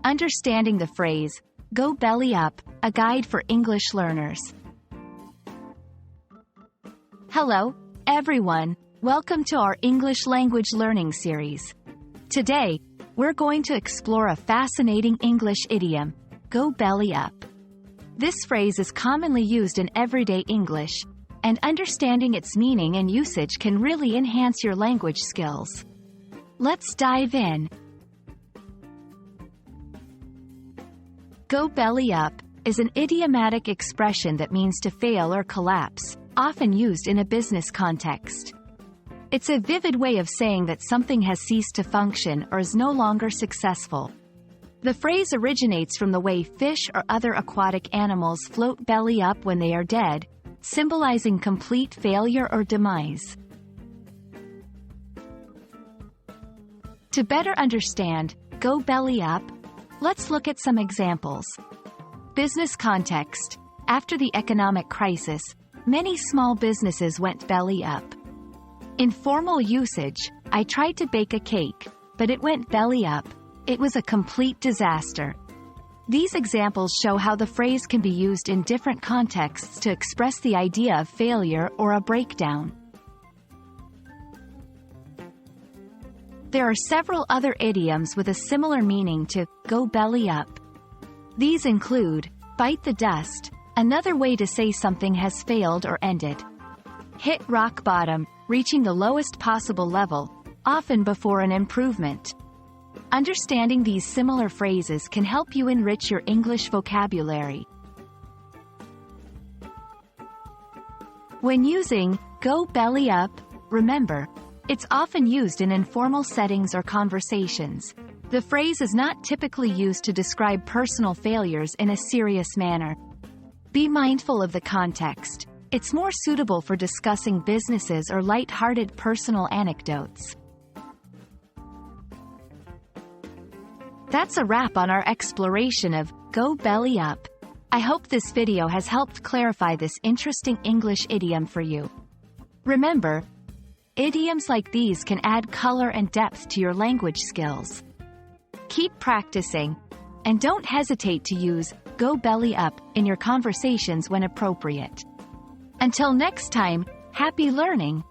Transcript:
Understanding the phrase, go belly up, a guide for English learners. Hello, everyone. Welcome to our English language learning series. Today, we're going to explore a fascinating English idiom, go belly up. This phrase is commonly used in everyday English, and understanding its meaning and usage can really enhance your language skills. Let's dive in. Go belly up is an idiomatic expression that means to fail or collapse, often used in a business context. It's a vivid way of saying that something has ceased to function or is no longer successful. The phrase originates from the way fish or other aquatic animals float belly up when they are dead, symbolizing complete failure or demise. To better understand go belly up, let's look at some examples. Business context. After the economic crisis, many small businesses went belly up. In formal usage, I tried to bake a cake, but it went belly up. It was a complete disaster. These examples show how the phrase can be used in different contexts to express the idea of failure or a breakdown. There are several other idioms with a similar meaning to go belly up. These include bite the dust, another way to say something has failed or ended. Hit rock bottom, reaching the lowest possible level, often before an improvement. Understanding these similar phrases can help you enrich your English vocabulary. When using go belly up, remember, it's often used in informal settings or conversations. The phrase is not typically used to describe personal failures in a serious manner. Be mindful of the context. It's more suitable for discussing businesses or light-hearted personal anecdotes. That's a wrap on our exploration of go belly up. I hope this video has helped clarify this interesting English idiom for you. Remember, idioms like these can add color and depth to your language skills. Keep practicing, and don't hesitate to use go belly up in your conversations when appropriate. Until next time, happy learning!